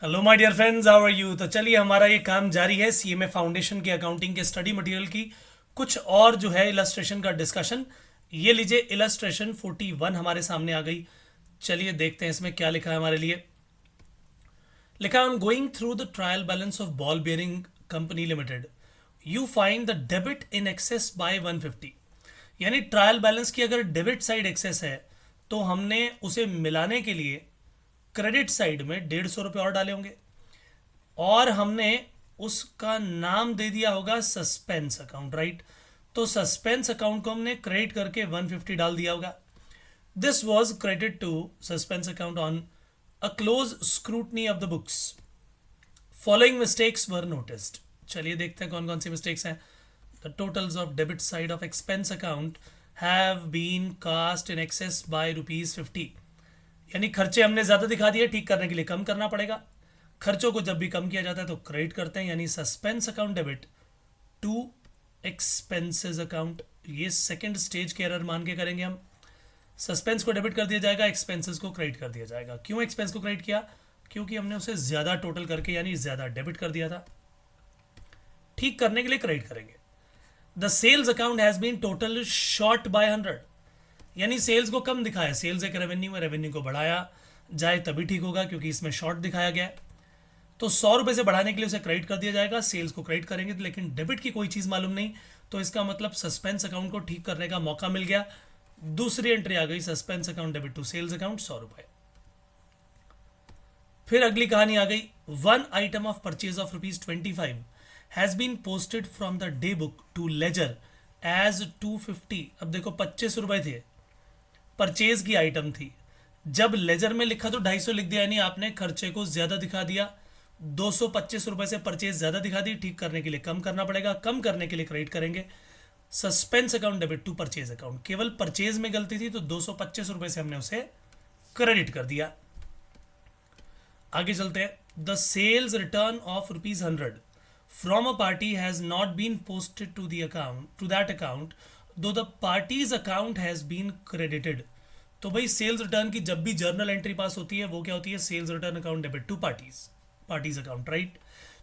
Hello my dear friends, how are you. तो चलिए हमारा ये काम जारी है सीएमए फाउंडेशन के अकाउंटिंग के स्टडी मटेरियल की कुछ और जो है इलस्ट्रेशन का डिस्कशन। ये लीजिए इलस्ट्रेशन 41 हमारे सामने आ गई। चलिए देखते हैं इसमें क्या लिखा है हमारे लिए। लिखा है, on going through the trial balance of ball bearing company limited you find the debit in excess by 150। यानी ट्रायल बैलेंस की अगर डेबिट साइड एक्सेस है तो हमने उसे मिलाने के लिए क्रेडिट साइड में 150 रुपये और डाले होंगे और हमने उसका नाम दे दिया होगा सस्पेंस अकाउंट, राइट। तो सस्पेंस अकाउंट को हमने क्रेडिट करके 150 डाल दिया होगा। This was credit to suspense account on a close scrutiny of the books. Following mistakes were noticed. चलिए देखते हैं कौन कौन सी मिस्टेक्स हैं। The totals of debit side of expense account have been cast in excess by ₹50। यानी खर्चे हमने ज़्यादा दिखा दिए, ठीक करने के लिए कम करना पड़ेगा। खर्चों को जब भी कम किया जाता है तो क्रेडिट करते हैं, यानी suspense account debit to expenses account. ये सेकंड स्टेज के एरर मान के करेंगे हम। सस्पेंस को डेबिट कर दिया जाएगा, एक्सपेंसेस को क्रेडिट कर दिया जाएगा। क्यों एक्सपेंस को क्रेडिट किया? क्योंकि हमने उसे ज़्यादा टोटल करके यानी ज़्यादा डेबिट कर दिया था। ठीक करने के लिए क्रेडिट करेंगे। The sales account has been total short by 100। यानी सेल्स को कम दिखाया, सेल्स एक रेवेन्यू है, रेवेन्यू को बढ़ाया जाए तभी ठीक होगा क्योंकि इसमें शॉर्ट दिखाया गया है। तो 100 रुपये से बढ़ाने के लिए उसे क्रेडिट कर दिया जाएगा, सेल्स को क्रेडिट करेंगे, लेकिन डेबिट की कोई चीज़ मालूम नहीं। तो इसका मतलब सस्पेंस अकाउंट को ठीक करने का मौका मिल गया। दूसरी एंट्री आ गई, suspense account debit to sales account 100 रुपये। फिर अगली कहानी आ गई, one item of purchase of ₹25 has been posted from the day book to ledger as 250। अब देखो 25 रुपये थे, परचेज की आइटम थी। जब लेजर में लिखा तो 250 लिख दिया, यानी आपने खर्चे को ज्यादा दिखा दिया। 225 रुपये से परचेज ज्यादा दिखा दी, ठीक करने के लिए कम करना पड़ेगा। कम करने के लिए क्रेडिट करेंगे। Suspense account debit to purchase account, केवल परचेज में गलती थी तो 225 रुपये से हमने उसे क्रेडिट कर दिया। आगे चलते हैं। The sales return of ₹100 from a party has not been posted to the account to that account though the party's account has been credited. तो भाई सेल्स रिटर्न की जब भी जर्नल एंट्री पास होती है वो क्या होती है? Sales return account debit to parties account, right.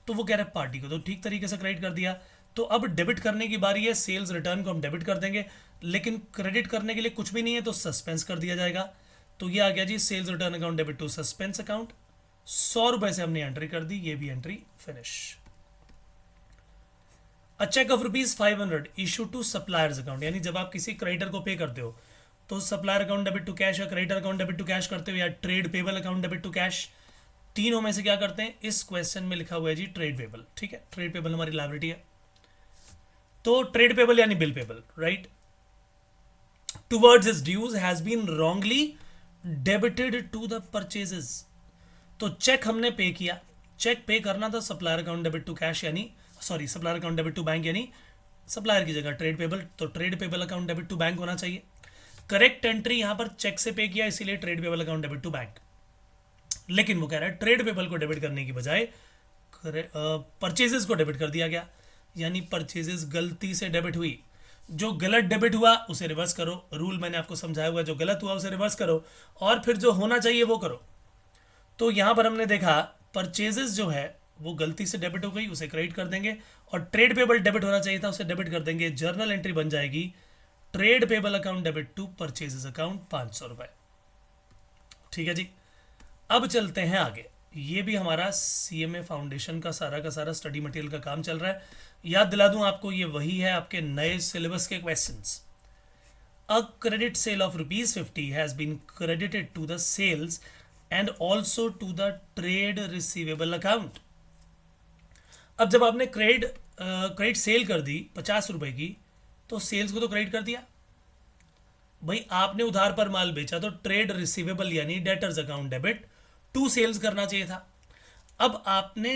तो वो कह रहे हैं पार्टी को तो ठीक तरीके से क्रेडिट कर दिया। तो अब डेबिट करने की बारी है, सेल्स रिटर्न को हम डेबिट कर देंगे, लेकिन क्रेडिट करने के लिए कुछ भी नहीं है तो सस्पेंस कर दिया जाएगा। तो ये आ गया जी, sales return account debit to suspense account. 100 रुपये से हमने एंट्री कर दी, ये भी entry finish. A cheque of ₹500 issue to supplier's account. यानी जब आप किसी क्रेडिटर को पे करते हो तो supplier account debit to cash या creditor account debit to cash करते हो या trade payable account debit to cash, तीनों में से क्या करते हैं? इस क्वेश्चन में लिखा हुआ है जी ट्रेड पेबल, ठीक है। ट्रेड पेबल हमारी लायबिलिटी है, तो ट्रेड पेबल यानी bill payable, right. Towards his dues has been wrongly debited to the purchases. तो चेक हमने पे किया, चेक पे करना था supplier account debit to cash यानी supplier account debit to bank, यानी सप्लायर की जगह ट्रेड पेबल, तो trade payable account debit to bank होना चाहिए। करेक्ट एंट्री यहां पर चेक से पे किया, इसीलिए trade payable account debit to bank. लेकिन वो कह रहा है ट्रेड पेबल को डेबिट करने की बजाय परचेजेस को डेबिट कर दिया गया, यानी परचेजेस गलती से डेबिट हुई। जो गलत डेबिट हुआ उसे रिवर्स करो, रूल मैंने आपको समझाया हुआ है, जो गलत हुआ उसे रिवर्स करो और फिर जो होना चाहिए वो करो। तो यहां पर हमने देखा परचेजेस जो है वो गलती से डेबिट हो गई, उसे क्रेडिट कर देंगे, और ट्रेड पेबल डेबिट होना चाहिए था, उसे डेबिट कर देंगे। जर्नल एंट्री बन जाएगी trade payable account debit to purchases account 500 रुपये। ठीक है जी, अब चलते हैं आगे। ये भी हमारा सीएमए फाउंडेशन का सारा स्टडी मटेरियल का काम चल रहा है। याद दिला दूं आपको, ये वही है आपके नए सिलेबस के questions. A credit sale of ₹50 has been credited to the sales and also to the trade receivable account. अब जब आपने क्रेडिट सेल कर दी 50 रुपए की, तो सेल्स को तो क्रेडिट कर दिया। भाई आपने उधार पर माल बेचा तो ट्रेड रिसीवेबल यानी debtors account debit to sales करना चाहिए था। अब आपने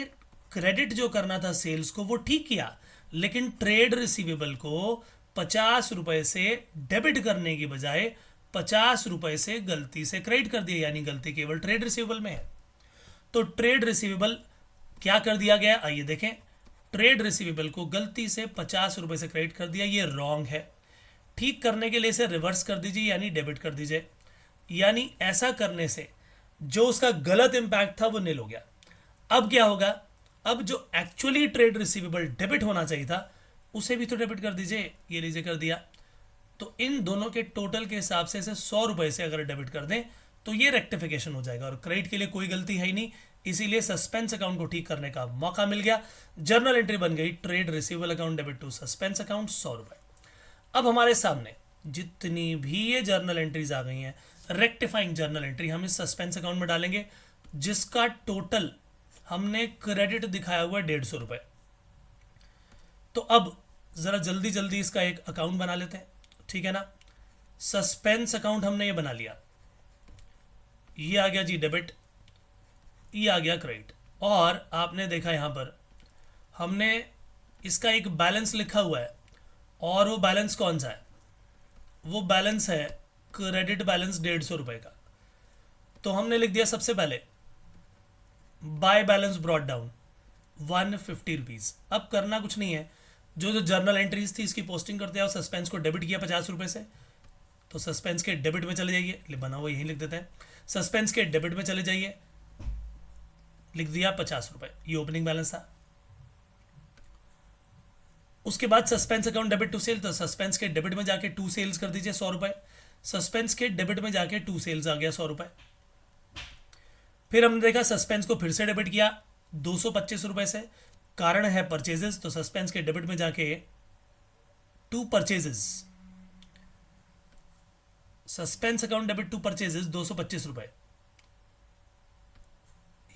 क्रेडिट जो करना था सेल्स को वो ठीक किया, लेकिन ट्रेड रिसीवेबल को 50 रुपए से डेबिट करने की बजाय 50 रुपए से गलती से क्रेडिट कर दिया, यानी गलती केवल ट्रेड रिसीवेबल में है। तो ट्रेड रिसीवेबल क्या कर दिया गया, आइए देखें। ट्रेड रिसीवेबल को गलती से 50 रुपए से क्रेडिट कर दिया, ये रॉन्ग है। ठीक करने के लिए इसे रिवर्स कर दीजिए यानी डेबिट कर दीजिए। यानी ऐसा करने से जो उसका गलत इंपैक्ट था वो निल हो गया। अब क्या होगा, अब जो एक्चुअली ट्रेड रिसीवेबल डेबिट होना चाहिए था उसे भी तो डेबिट कर दीजिए, ये लीजिए कर दिया। तो इन दोनों के टोटल के हिसाब से इसे 100 रुपये से अगर डेबिट कर दें तो ये रेक्टिफिकेशन हो जाएगा, और क्रेडिट के लिए कोई गलती है ही नहीं, इसीलिए सस्पेंस अकाउंट को ठीक करने का मौका मिल गया। जर्नल एंट्री बन गई, trade receivable account debit to suspense account 100 रुपये। अब हमारे सामने जितनी भी ये जर्नल एंट्रीज आ गई हैं, रेक्टिफाइंग जर्नल एंट्री हम इस सस्पेंस अकाउंट में डालेंगे, जिसका टोटल हमने क्रेडिट दिखाया हुआ है 150 रुपये। तो अब ज़रा जल्दी जल्दी इसका एक अकाउंट बना लेते हैं, ठीक है ना। सस्पेंस अकाउंट हमने ये बना लिया, ये आ गया जी डेबिट, ये आ गया क्रेडिट, और आपने देखा यहाँ पर हमने इसका एक बैलेंस लिखा हुआ है, और वो बैलेंस कौन सा है, वो बैलेंस है क्रेडिट बैलेंस 150 रुपये का। तो हमने लिख दिया सबसे पहले by balance brought down 150 rupees. अब करना कुछ नहीं है, जो जो जर्नल एंट्रीज थी इसकी पोस्टिंग करते हैं, और सस्पेंस को डेबिट किया 50 रुपये से, तो सस्पेंस के डेबिट में चले जाइए, बना हुआ यहीं लिख देते हैं, सस्पेंस के डेबिट में चले जाइए, लिख दिया 50 रुपये, ये ओपनिंग बैलेंस था। उसके बाद suspense account debit to sale, तो सस्पेंस के डेबिट में जाके टू सेल्स कर दीजिए 100 रुपये, सस्पेंस के डेबिट में जाके टू सेल्स आ गया 100 रुपये। फिर हमने देखा सस्पेंस को फिर से डेबिट किया 225 रुपये से, कारण है परचेजेस, तो सस्पेंस के डेबिट में जाके to purchases, suspense account debit to purchases 225 रुपये,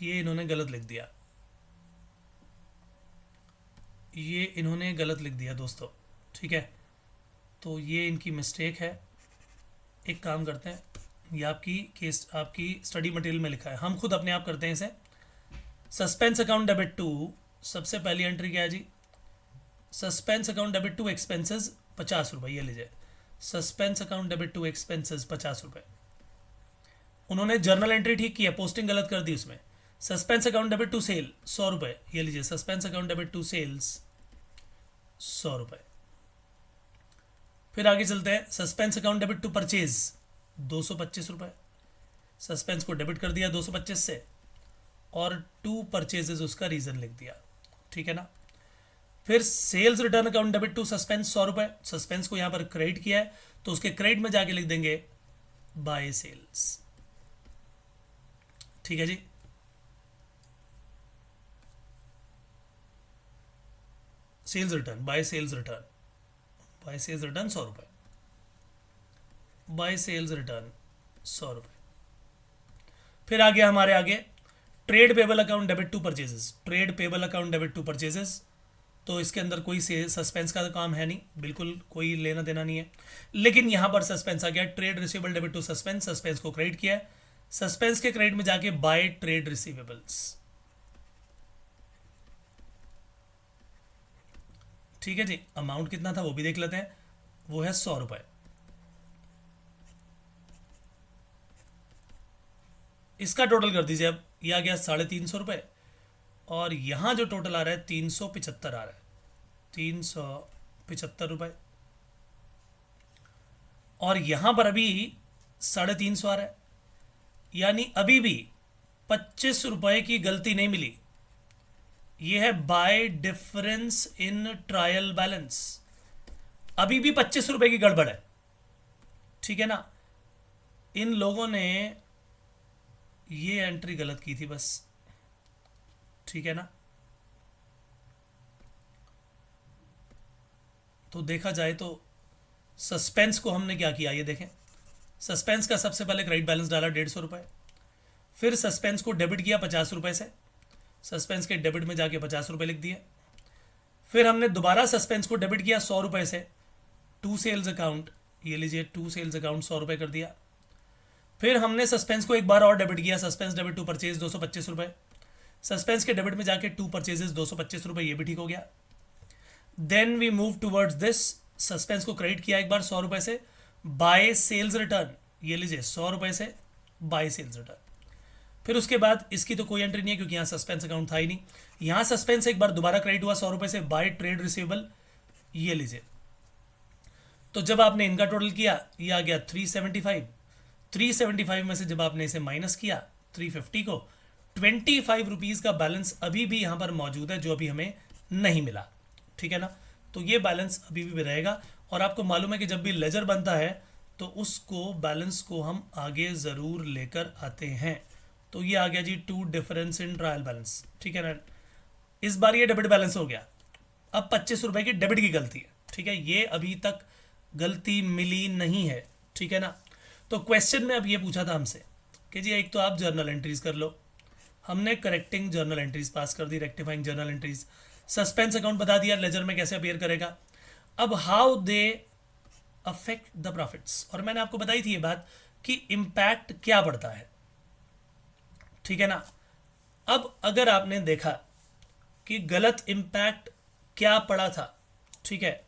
ये इन्होंने गलत लिख दिया, ये इन्होंने गलत लिख दिया दोस्तों, ठीक है, तो ये इनकी मिस्टेक है। एक काम करते हैं, ये आपकी स्टडी मटेरियल में लिखा है, हम खुद अपने आप करते हैं इसे। सस्पेंस अकाउंट डेबिट टू, सबसे पहली एंट्री क्या है जी, suspense account debit to expenses 50 रुपये, ये लीजिए suspense account debit to expenses 50 रुपये। उन्होंने जर्नल एंट्री ठीक की है, पोस्टिंग गलत कर दी उसमें। Suspense account debit to sale 100 रुपये, ये लीजिए suspense account debit to sales 100 रुपये। फिर आगे चलते हैं, suspense account debit to purchase 225 रुपये, सस्पेंस को डेबिट कर दिया 225 से, और टू परचेजेस उसका रीज़न लिख दिया, ठीक है ना। फिर sales return account debit to suspense 100 रुपये, सस्पेंस को यहाँ पर क्रेडिट किया है तो उसके क्रेडिट में जाके लिख देंगे बाय सेल्स, ठीक है जी। Sales return, by sales return, by sales return 100 रुपये, बाय सेल्स रिटर्न 100 रुपये। फिर आ गया हमारे आगे trade payable account debit to purchases, trade payable account debit to purchases, तो इसके अंदर कोई सस्पेंस का काम है नहीं, बिल्कुल कोई लेना देना नहीं है, लेकिन यहाँ पर सस्पेंस आ गया, trade receivable debit to suspense, suspense को क्रेडिट किया है, सस्पेंस के क्रेडिट में जाके बाय ट्रेड रिसीवेबल्स, ठीक है जी। अमाउंट कितना था वो भी देख लेते हैं, वो है 100 रुपये। इसका टोटल कर दीजिए, अब ये आ गया 350 रुपये, और यहाँ जो टोटल आ रहा है 375 आ रहा है, 375 रुपये, और यहाँ पर अभी 350 आ रहा है, यानी अभी भी 25 रुपये की गलती नहीं मिली, ये है bye difference in trial balance, अभी भी 25 रुपये की गड़बड़ है, ठीक है ना। इन लोगों ने ये एंट्री गलत की थी बस, ठीक है ना। तो देखा जाए तो सस्पेंस को हमने क्या किया, ये देखें, सस्पेंस का सबसे पहले क्रेडिट बैलेंस डाला 150 रुपये, फिर सस्पेंस को डेबिट किया 50 रुपये से, सस्पेंस के डेबिट में जाके 50 रुपये लिख दिए, फिर हमने दोबारा सस्पेंस को डेबिट किया 100 रुपये से, टू सेल्स अकाउंट, ये लीजिए टू सेल्स अकाउंट 100 रुपये कर दिया, फिर हमने सस्पेंस को एक बार और डेबिट किया, सस्पेंस डेबिट टू परचेज 225 रुपये, सस्पेंस के डेबिट में जाके टू परचेजेस 225 रुपये, ये भी ठीक हो गया। Then we move towards this, suspense को क्रेडिट किया एक बार 100 रुपये से, बाय सेल्स रिटर्न, ये लीजिए 100 रुपये से बाय सेल्स रिटर्न, फिर उसके बाद इसकी तो कोई एंट्री नहीं है क्योंकि यहाँ सस्पेंस अकाउंट था ही नहीं, यहाँ सस्पेंस एक बार दोबारा क्रेडिट हुआ 100 रुपये से बाय ट्रेड रिसीवेबल, ये लीजिए। तो जब आपने इनका टोटल किया, ये आ गया 375 में से जब आपने इसे माइनस किया 350 को, ₹25 का बैलेंस अभी भी यहाँ पर मौजूद है जो अभी हमें नहीं मिला, ठीक है ना। तो ये बैलेंस अभी भी रहेगा और आपको मालूम है कि जब भी लेजर बनता है तो उसको बैलेंस को हम आगे ज़रूर लेकर आते हैं। तो ये आ गया जी to difference in trial balance, ठीक है ना। इस बार ये डेबिट बैलेंस हो गया, अब ₹25 की डेबिट की गलती है, ठीक है। ये अभी तक गलती मिली नहीं है, ठीक है ना। तो क्वेश्चन में अब ये पूछा था हमसे कि जी एक तो आप जर्नल एंट्रीज कर लो, हमने करेक्टिंग जर्नल एंट्रीज पास कर दी, rectifying journal entries, suspense account बता दिया लेजर में कैसे अपीयर करेगा। अब how they affect the profits, और मैंने आपको बताई थी ये बात कि इम्पैक्ट क्या पड़ता है, ठीक है ना। अब अगर आपने देखा कि गलत इम्पैक्ट क्या पड़ा था, ठीक है,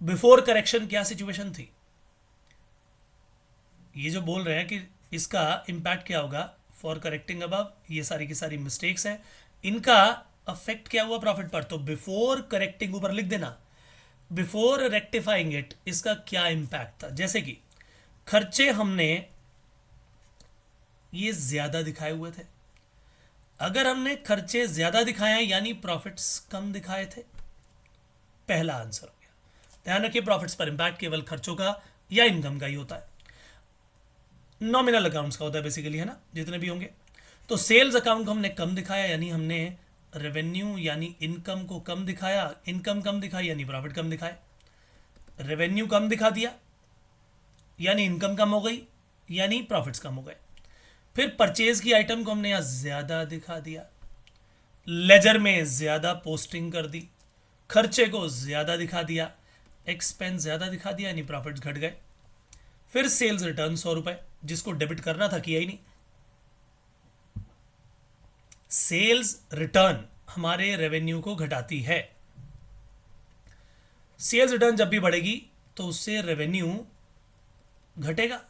बिफोर करेक्शन क्या सिचुएशन थी, ये जो बोल रहे हैं कि इसका इम्पैक्ट क्या होगा फॉर करेक्टिंग अबव, ये सारी की सारी मिस्टेक्स हैं, इनका अफेक्ट क्या हुआ प्रॉफिट पर। तो बिफोर करेक्टिंग ऊपर लिख देना, बिफोर रेक्टिफाइंग इट इसका क्या इम्पैक्ट था। जैसे कि खर्चे हमने ये ज्यादा दिखाए हुए थे, अगर हमने खर्चे ज्यादा दिखाए हैं यानी प्रॉफिट्स कम दिखाए थे, पहला आंसर हो गया। ध्यान रखिए प्रॉफिट्स पर इंपैक्ट केवल खर्चों का या इनकम का ही होता है, नॉमिनल अकाउंट्स का होता है बेसिकली, है ना, जितने भी होंगे। तो सेल्स अकाउंट को हमने कम दिखाया यानी हमने रेवेन्यू यानी इनकम को कम दिखाया, इनकम कम दिखाई यानी प्रॉफिट कम दिखाए, रेवेन्यू कम दिखा दिया यानी इनकम कम हो गई यानी प्रॉफिट्स कम हो गए। फिर परचेज की आइटम को हमने यहां ज्यादा दिखा दिया, लेजर में ज्यादा पोस्टिंग कर दी, खर्चे को ज्यादा दिखा दिया, एक्सपेंस ज्यादा दिखा दिया यानी प्रॉफिट्स घट गए। फिर सेल्स रिटर्न ₹100 जिसको डेबिट करना था किया ही नहीं। सेल्स रिटर्न हमारे रेवेन्यू को घटाती है, सेल्स रिटर्न जब भी बढ़ेगी तो उससे रेवेन्यू घटेगा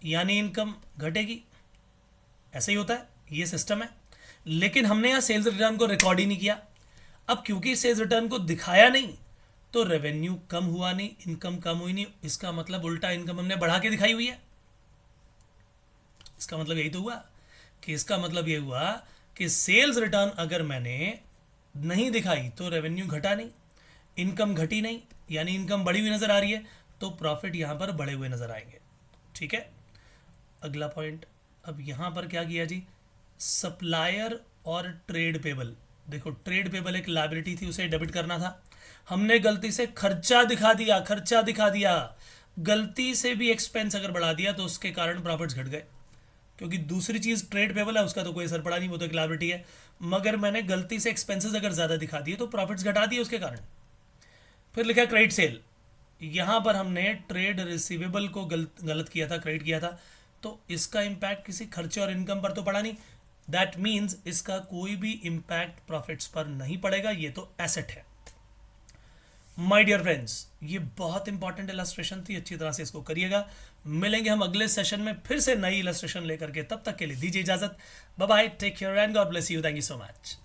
यानी इनकम घटेगी, ऐसा ही होता है, ये सिस्टम है। लेकिन हमने यहां सेल्स रिटर्न को रिकॉर्ड ही नहीं किया। अब क्योंकि सेल्स रिटर्न को दिखाया नहीं तो रेवेन्यू कम हुआ नहीं, इनकम कम हुई नहीं, इसका मतलब उल्टा इनकम हमने बढ़ा के दिखाई हुई है। इसका मतलब यही तो हुआ कि इसका मतलब ये हुआ कि सेल्स रिटर्न अगर मैंने नहीं दिखाई तो रेवेन्यू घटा नहीं, इनकम घटी नहीं यानी इनकम बढ़ी हुई नजर आ रही है, तो प्रॉफिट यहां पर बढ़े हुए नजर आएंगे, ठीक है। अगला पॉइंट, अब यहां पर क्या किया जी, सप्लायर और ट्रेड पेबल। देखो ट्रेड पेबल एक लायबिलिटी थी, उसे डेबिट करना था, हमने गलती से खर्चा दिखा दिया, खर्चा दिखा दिया, गलती से भी एक्सपेंस अगर बढ़ा दिया तो उसके कारण प्रॉफिट्स घट गए। क्योंकि दूसरी चीज ट्रेड पेबल है उसका तो कोई असर पड़ा नहीं, वो तो एक लायबिलिटी है, मगर मैंने गलती से एक्सपेंसेस अगर ज्यादा दिखा दिए तो प्रॉफिट्स घटा दिए उसके कारण। फिर लिखा क्रेडिट सेल, यहां पर हमने ट्रेड रिसीवेबल को गलत किया था, क्रेडिट किया था, तो इसका इंपैक्ट किसी खर्चे और इनकम पर तो पड़ा नहीं, दैट मीन्स इसका कोई भी इंपैक्ट प्रॉफिट्स पर नहीं पड़ेगा, ये तो एसेट है। माय डियर फ्रेंड्स, ये बहुत इंपॉर्टेंट इलस्ट्रेशन थी, अच्छी तरह से इसको करिएगा। मिलेंगे हम अगले सेशन में फिर से नई इलस्ट्रेशन लेकर के, तब तक के लिए दीजिए इजाजत, bye bye, take care and God bless you, thank you so much.